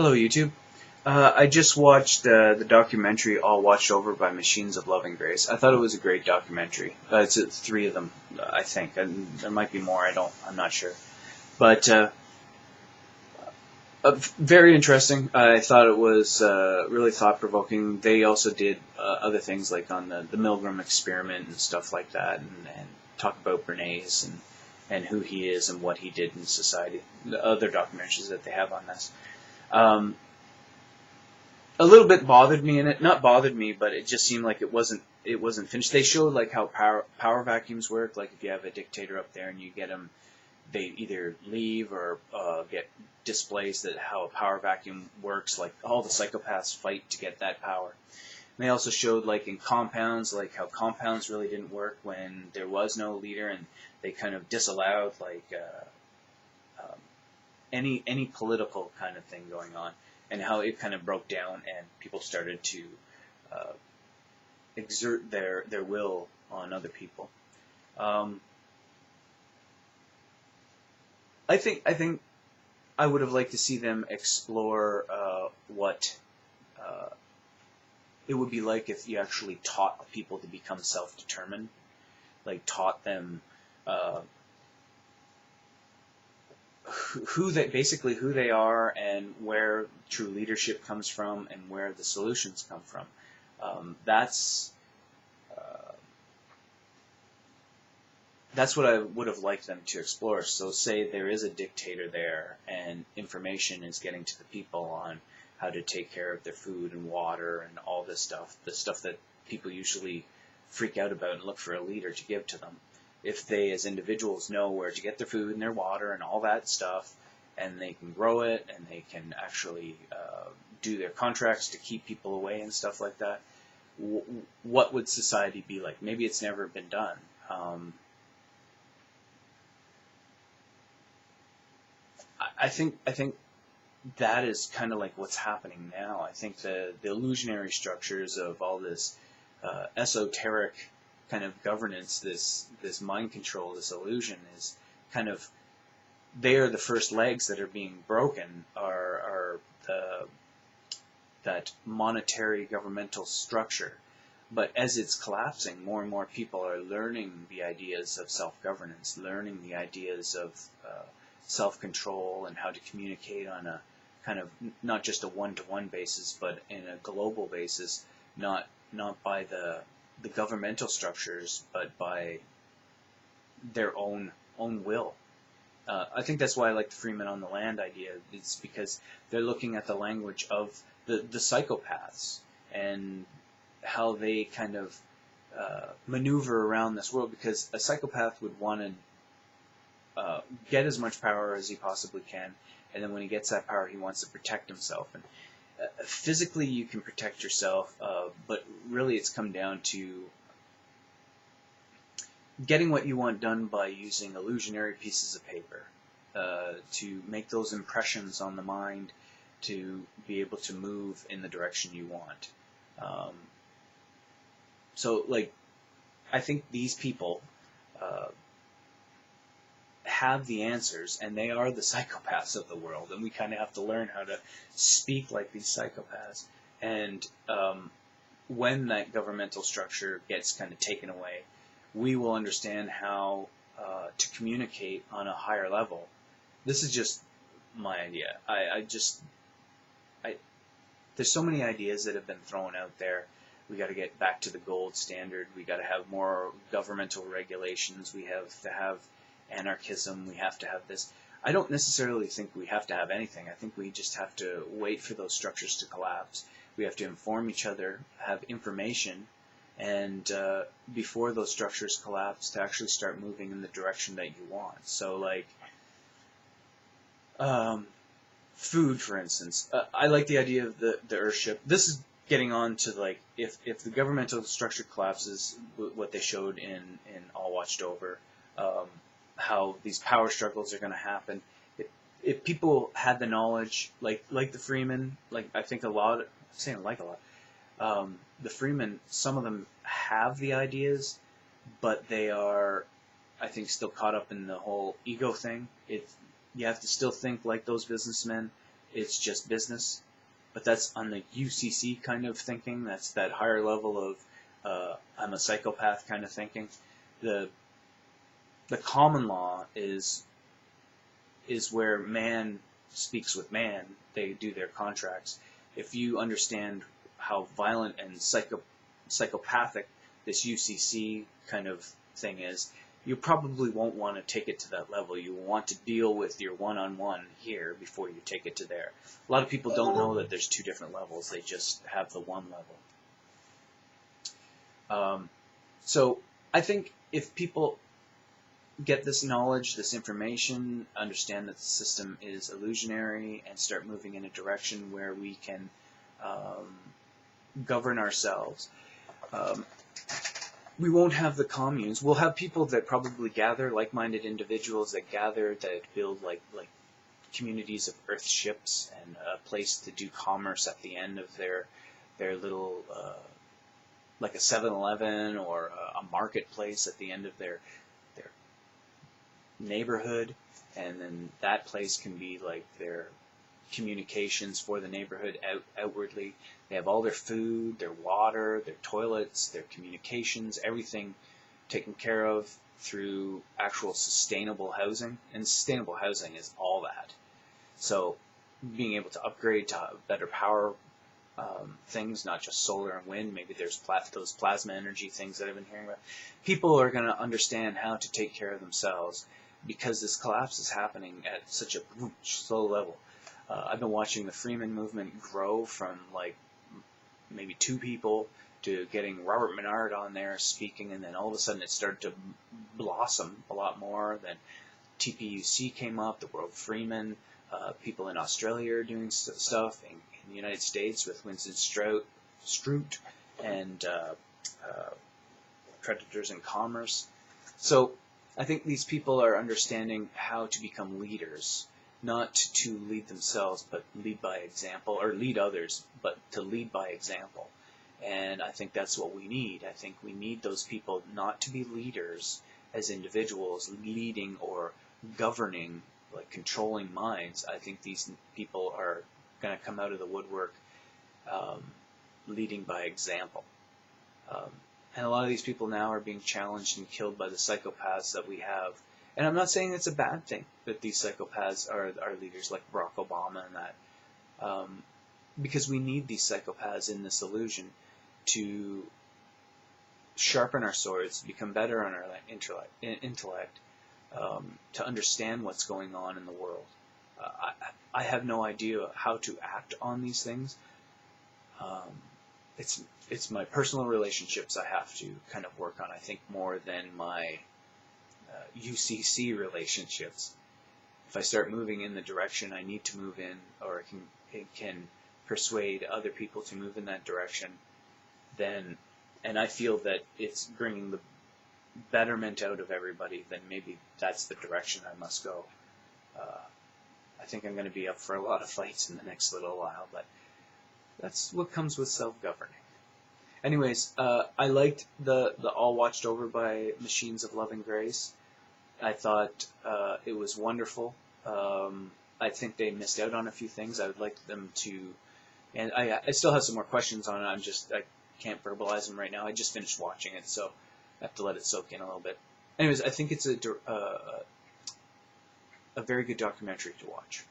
Hello, YouTube. I just watched the documentary All Watched Over by Machines of Love and Grace. I thought it was a great documentary. It's three of them, I think. And there might be more. I'm not sure. But very interesting. I thought it was really thought provoking. They also did other things like on the Milgram experiment and stuff like that, and talk about Bernays and who he is and what he did in society. The other documentaries that they have on this. Um, a little bit bothered me in it. Not bothered me, but it just seemed like it wasn't finished. They showed like how power vacuums work. Like if you have a dictator up there and you get them, they either leave or get displaced. That how a power vacuum works. Like all the psychopaths fight to get that power. And they also showed like in compounds, like how compounds really didn't work when there was no leader, and they kind of disallowed like any political kind of thing going on, and how it kind of broke down and people started to uh, exert their will on other people. Um, I think I would have liked to see them explore what uh, it would be like if you actually taught people to become self-determined, like taught them uh, who they are and where true leadership comes from and where the solutions come from. That's uh, that's what I would have liked them to explore. So say there is a dictator there and information is getting to the people on how to take care of their food and water and all this stuff, the stuff that people usually freak out about and look for a leader to give to them. If they as individuals know where to get their food and their water and all that stuff, and they can grow it and they can actually do their contracts to keep people away and stuff like that, what would society be like? Maybe it's never been done. I think that is kind of like what's happening now. I think the illusionary structures of all this esoteric kind of governance, this mind control, this illusion is kind of they are the first legs that are being broken. Are the that monetary governmental structure. But as it's collapsing, more and more people are learning the ideas of self-governance, learning the ideas of self-control and how to communicate on a kind of not just a one-to-one basis, but in a global basis, not by the governmental structures, but by their own will. I think that's why I like the Freeman on the land idea. It's because they're looking at the language of the psychopaths and how they kind of maneuver around this world. Because a psychopath would want to get as much power as he possibly can, and then when he gets that power, he wants to protect himself. And physically, you can protect yourself, but really, it's come down to getting what you want done by using illusionary pieces of paper to make those impressions on the mind to be able to move in the direction you want. Um, so, like, I think these people uh, have the answers, and they are the psychopaths of the world, and we kind of have to learn how to speak like these psychopaths. And when that governmental structure gets kind of taken away, we will understand how to communicate on a higher level. This is just my idea. I there's so many ideas that have been thrown out there. We got to get back to the gold standard. We got to have more governmental regulations. We have to have anarchism. We have to have this. I don't necessarily think we have to have anything. I think we just have to wait for those structures to collapse. We have to inform each other, have information, and before those structures collapse, to actually start moving in the direction that you want. So, like, food, for instance. I like the idea of the Earthship. This is getting on to, like, if the governmental structure collapses, what they showed in All Watched Over, how these power struggles are going to happen. If people had the knowledge, like the Freeman, like I think a lot, I'm saying like a lot, the Freeman, some of them have the ideas, but they are, I think, still caught up in the whole ego thing. You have to still think like those businessmen. it's just business. But that's on the UCC kind of thinking. That's that higher level of I'm a psychopath kind of thinking. The common law is where man speaks with man. They do their contracts. If you understand how violent and psychopathic this UCC kind of thing is, you probably won't want to take it to that level. You want to deal with your one-on-one here before you take it to there. A lot of people don't know that there's two different levels. They just have the one level. So I think if people get this knowledge, this information, understand that the system is illusionary, and start moving in a direction where we can govern ourselves, we won't have the communes. We'll have people that probably gather, like-minded individuals that gather, that build like communities of earth ships and a place to do commerce at the end of their little, like a 7-Eleven or a marketplace at the end of their neighborhood, and then that place can be like their communications for the neighborhood outwardly. They have all their food, their water, their toilets, their communications, everything taken care of through actual sustainable housing. And sustainable housing is all that. So being able to upgrade to better power things, not just solar and wind. Maybe there's those plasma energy things that I've been hearing about. People are going to understand how to take care of themselves because this collapse is happening at such a slow level. I've been watching the Freeman movement grow from like maybe 2 people to getting Robert Menard on there speaking, and then all of a sudden it started to blossom a lot more. Then TPUC came up, the World Freeman, people in Australia are doing stuff, in the United States with Winston Strout and Predators in Commerce. So I think these people are understanding how to become leaders, not to lead themselves, but lead by example, or lead others, but to lead by example. And I think that's what we need. I think we need those people not to be leaders as individuals, leading or governing, like controlling minds. I think these people are going to come out of the woodwork leading by example. And a lot of these people now are being challenged and killed by the psychopaths that we have. And I'm not saying it's a bad thing that these psychopaths are leaders like Barack Obama and that, because we need these psychopaths in this illusion to sharpen our swords, become better on our intellect, to understand what's going on in the world. I have no idea how to act on these things. It's my personal relationships I have to kind of work on, I think, more than my UCC relationships. If I start moving in the direction I need to move in, or it can persuade other people to move in that direction, then, and I feel that it's bringing the betterment out of everybody, then maybe that's the direction I must go. I think I'm going to be up for a lot of fights in the next little while, but that's what comes with self-governing. Anyways, I liked the All Watched Over by Machines of Love and Grace. I thought it was wonderful. I think they missed out on a few things. I would like them to, and I still have some more questions on it. I can't verbalize them right now. I just finished watching it, so I have to let it soak in a little bit. Anyways, I think it's a very good documentary to watch.